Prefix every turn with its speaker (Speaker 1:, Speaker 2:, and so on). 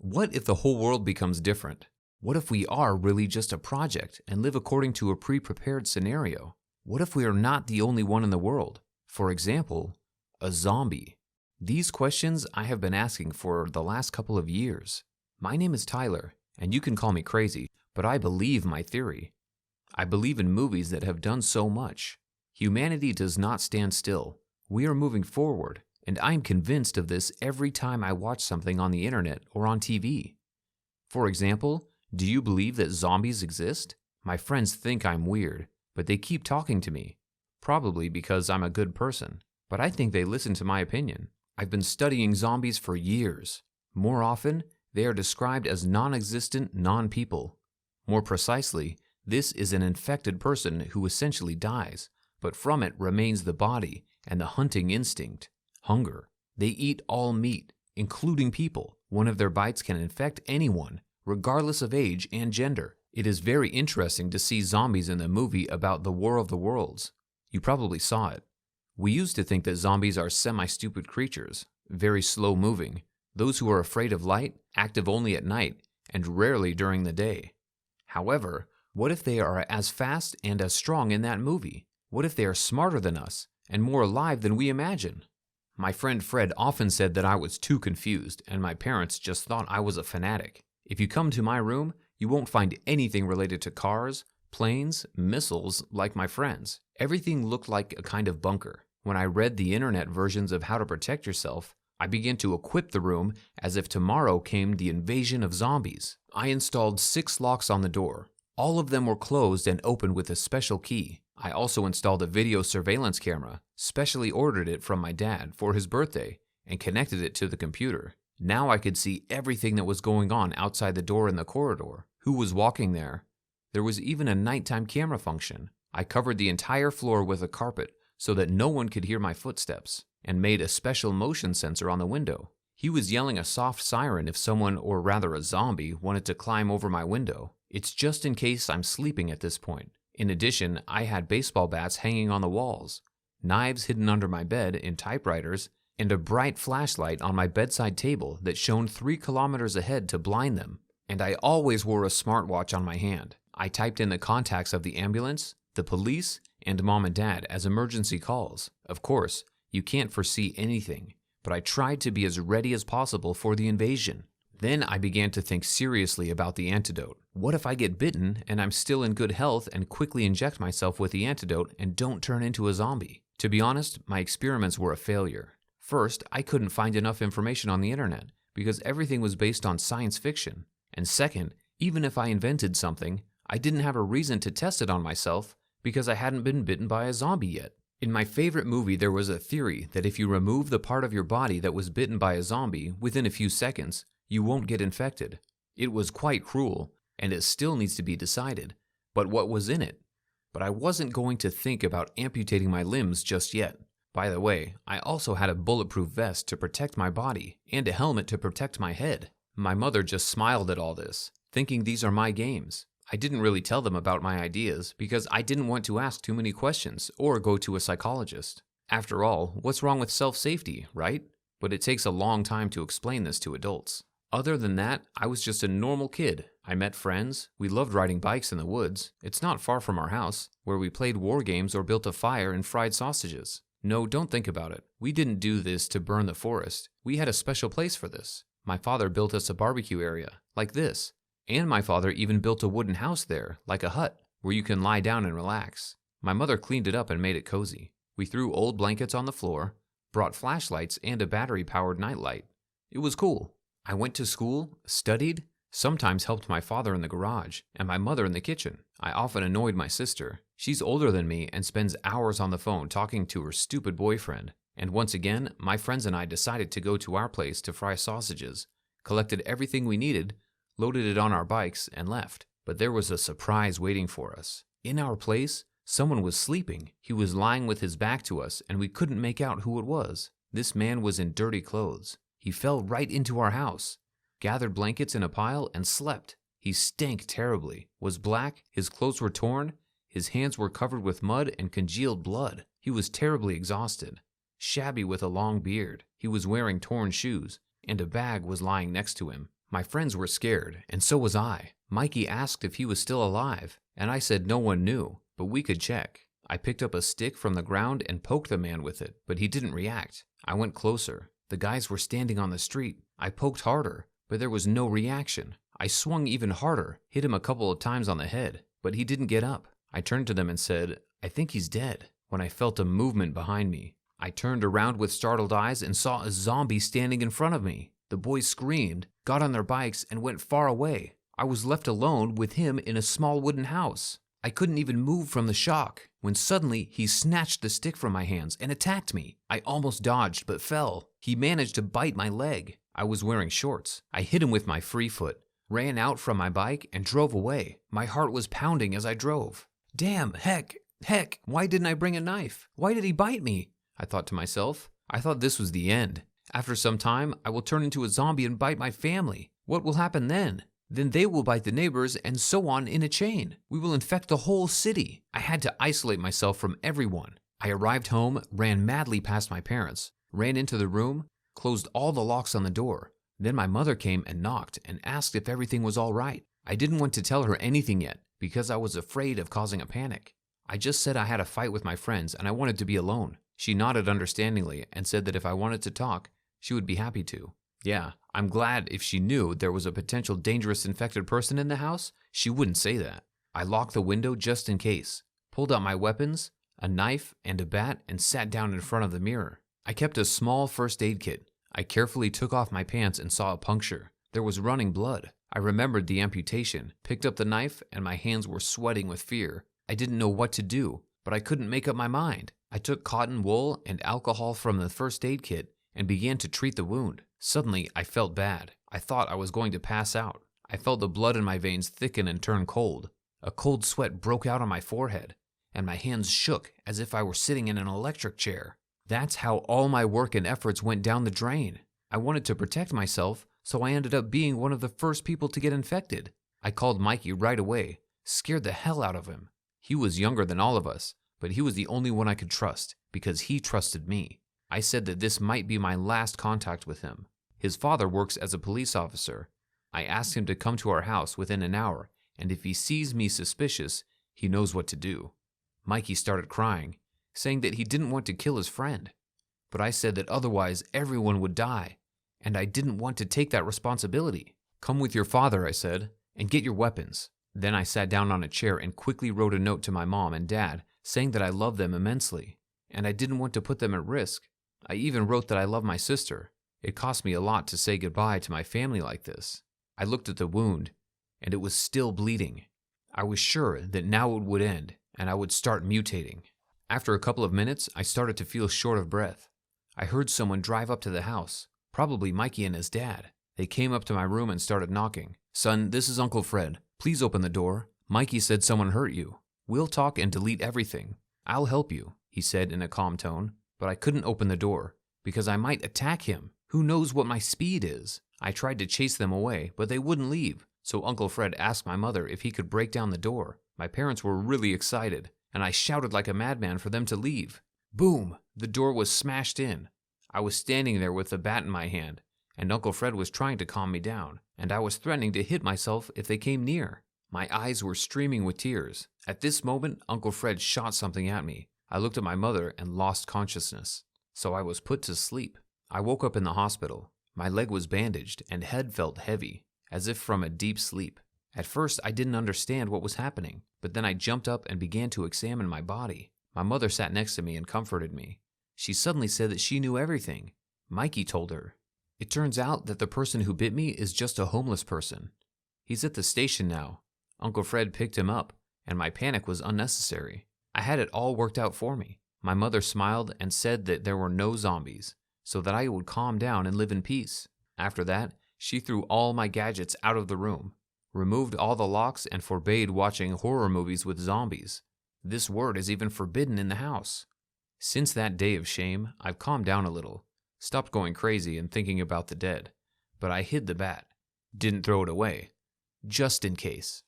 Speaker 1: What if the whole world becomes different? What if we are really just a project and live according to a pre-prepared scenario? What if we are not the only one in the world? For example, a zombie. These questions I have been asking for the last couple of years. My name is Tyler, and you can call me crazy, but I believe my theory. I believe in movies that have done so much. Humanity does not stand still. We are moving forward, and I'm convinced of this every time I watch something on the internet or on TV. For example, do you believe that zombies exist? My friends think I'm weird, but they keep talking to me. Probably because I'm a good person, but I think they listen to my opinion. I've been studying zombies for years. More often, they are described as non-existent non-people. More precisely, this is an infected person who essentially dies, but from it remains the body and the hunting instinct, hunger. They eat all meat, including people. One of their bites can infect anyone, regardless of age and gender. It is very interesting to see zombies in the movie about the War of the Worlds. You probably saw it. We used to think that zombies are semi-stupid creatures, very slow-moving, those who are afraid of light, active only at night, and rarely during the day. However, what if they are as fast and as strong in that movie? What if they are smarter than us and more alive than we imagine? My friend Fred often said that I was too confused and my parents just thought I was a fanatic. If you come to my room, you won't find anything related to cars, planes, missiles like my friends. Everything looked like a kind of bunker. When I read the internet versions of how to protect yourself, I began to equip the room as if tomorrow came the invasion of zombies. I installed 6 locks on the door. All of them were closed and opened with a special key. I also installed a video surveillance camera, specially ordered it from my dad for his birthday, and connected it to the computer. Now I could see everything that was going on outside the door in the corridor, who was walking there. There was even a nighttime camera function. I covered the entire floor with a carpet so that no one could hear my footsteps, and made a special motion sensor on the window. He was yelling a soft siren if someone, or rather a zombie, wanted to climb over my window. It's just in case I'm sleeping at this point. In addition, I had baseball bats hanging on the walls, knives hidden under my bed in typewriters, and a bright flashlight on my bedside table that shone 3 kilometers ahead to blind them. And I always wore a smartwatch on my hand. I typed in the contacts of the ambulance, the police, and mom and dad as emergency calls. Of course, you can't foresee anything, but I tried to be as ready as possible for the invasion. Then I began to think seriously about the antidote. What if I get bitten and I'm still in good health and quickly inject myself with the antidote and don't turn into a zombie? To be honest, my experiments were a failure. First, I couldn't find enough information on the internet because everything was based on science fiction. And second, even if I invented something, I didn't have a reason to test it on myself because I hadn't been bitten by a zombie yet. In my favorite movie, there was a theory that if you remove the part of your body that was bitten by a zombie within a few seconds, you won't get infected. It was quite cruel, and it still needs to be decided. But what was in it? But I wasn't going to think about amputating my limbs just yet. By the way, I also had a bulletproof vest to protect my body, and a helmet to protect my head. My mother just smiled at all this, thinking these are my games. I didn't really tell them about my ideas because I didn't want to ask too many questions or go to a psychologist. After all, what's wrong with self-safety, right? But it takes a long time to explain this to adults. Other than that, I was just a normal kid. I met friends. We loved riding bikes in the woods. It's not far from our house, where we played war games or built a fire and fried sausages. No, don't think about it. We didn't do this to burn the forest. We had a special place for this. My father built us a barbecue area, like this. And my father even built a wooden house there, like a hut, where you can lie down and relax. My mother cleaned it up and made it cozy. We threw old blankets on the floor, brought flashlights and a battery-powered nightlight. It was cool. I went to school, studied, sometimes helped my father in the garage, and my mother in the kitchen. I often annoyed my sister. She's older than me and spends hours on the phone talking to her stupid boyfriend. And once again, my friends and I decided to go to our place to fry sausages, collected everything we needed, loaded it on our bikes, and left. But there was a surprise waiting for us. In our place, someone was sleeping. He was lying with his back to us, and we couldn't make out who it was. This man was in dirty clothes. He fell right into our house, gathered blankets in a pile, and slept. He stank terribly, was black, his clothes were torn, his hands were covered with mud and congealed blood. He was terribly exhausted, shabby with a long beard. He was wearing torn shoes, and a bag was lying next to him. My friends were scared, and so was I. Mikey asked if he was still alive, and I said no one knew, but we could check. I picked up a stick from the ground and poked the man with it, but he didn't react. I went closer. The guys were standing on the street. I poked harder, but there was no reaction. I swung even harder, hit him a couple of times on the head, but he didn't get up. I turned to them and said, "I think he's dead," when I felt a movement behind me. I turned around with startled eyes and saw a zombie standing in front of me. The boys screamed, got on their bikes, and went far away. I was left alone with him in a small wooden house. I couldn't even move from the shock, when suddenly he snatched the stick from my hands and attacked me. I almost dodged but fell. He managed to bite my leg. I was wearing shorts. I hit him with my free foot, ran out from my bike, and drove away. My heart was pounding as I drove. Damn, heck, why didn't I bring a knife? Why did he bite me? I thought to myself. I thought this was the end. After some time, I will turn into a zombie and bite my family. What will happen then? Then they will bite the neighbors, and so on in a chain. We will infect the whole city. I had to isolate myself from everyone. I arrived home, ran madly past my parents, ran into the room, closed all the locks on the door. Then my mother came and knocked and asked if everything was all right. I didn't want to tell her anything yet because I was afraid of causing a panic. I just said I had a fight with my friends and I wanted to be alone. She nodded understandingly and said that if I wanted to talk, she would be happy to. Yeah, I'm glad if she knew there was a potential dangerous infected person in the house, she wouldn't say that. I locked the window just in case, pulled out my weapons, a knife and a bat, and sat down in front of the mirror. I kept a small first aid kit. I carefully took off my pants and saw a puncture. There was running blood. I remembered the amputation, picked up the knife, and my hands were sweating with fear. I didn't know what to do, but I couldn't make up my mind. I took cotton wool and alcohol from the first aid kit and began to treat the wound. Suddenly, I felt bad. I thought I was going to pass out. I felt the blood in my veins thicken and turn cold. A cold sweat broke out on my forehead, and my hands shook as if I were sitting in an electric chair. That's how all my work and efforts went down the drain. I wanted to protect myself, so I ended up being one of the first people to get infected. I called Mikey right away, scared the hell out of him. He was younger than all of us, but he was the only one I could trust because he trusted me. I said that this might be my last contact with him. His father works as a police officer. I asked him to come to our house within an hour, and if he sees me suspicious, he knows what to do. Mikey started crying, saying that he didn't want to kill his friend. But I said that otherwise everyone would die, and I didn't want to take that responsibility. Come with your father, I said, and get your weapons. Then I sat down on a chair and quickly wrote a note to my mom and dad saying that I loved them immensely, and I didn't want to put them at risk. I even wrote that I love my sister. It cost me a lot to say goodbye to my family like this. I looked at the wound, and it was still bleeding. I was sure that now it would end, and I would start mutating. After a couple of minutes, I started to feel short of breath. I heard someone drive up to the house, probably Mikey and his dad. They came up to my room and started knocking. "Son, this is Uncle Fred. Please open the door. Mikey said someone hurt you. We'll talk and delete everything. I'll help you," he said in a calm tone. But I couldn't open the door because I might attack him. Who knows what my speed is? I tried to chase them away, but they wouldn't leave. So Uncle Fred asked my mother if he could break down the door. My parents were really excited, and I shouted like a madman for them to leave. Boom! The door was smashed in. I was standing there with the bat in my hand, and Uncle Fred was trying to calm me down, and I was threatening to hit myself if they came near. My eyes were streaming with tears. At this moment, Uncle Fred shot something at me. I looked at my mother and lost consciousness, so I was put to sleep. I woke up in the hospital. My leg was bandaged and head felt heavy, as if from a deep sleep. At first, I didn't understand what was happening, but then I jumped up and began to examine my body. My mother sat next to me and comforted me. She suddenly said that she knew everything. Mikey told her. It turns out that the person who bit me is just a homeless person. He's at the station now. Uncle Fred picked him up, and my panic was unnecessary. I had it all worked out for me. My mother smiled and said that there were no zombies, so that I would calm down and live in peace. After that, she threw all my gadgets out of the room, removed all the locks, and forbade watching horror movies with zombies. This word is even forbidden in the house. Since that day of shame, I've calmed down a little, stopped going crazy and thinking about the dead, but I hid the bat. Didn't throw it away, just in case.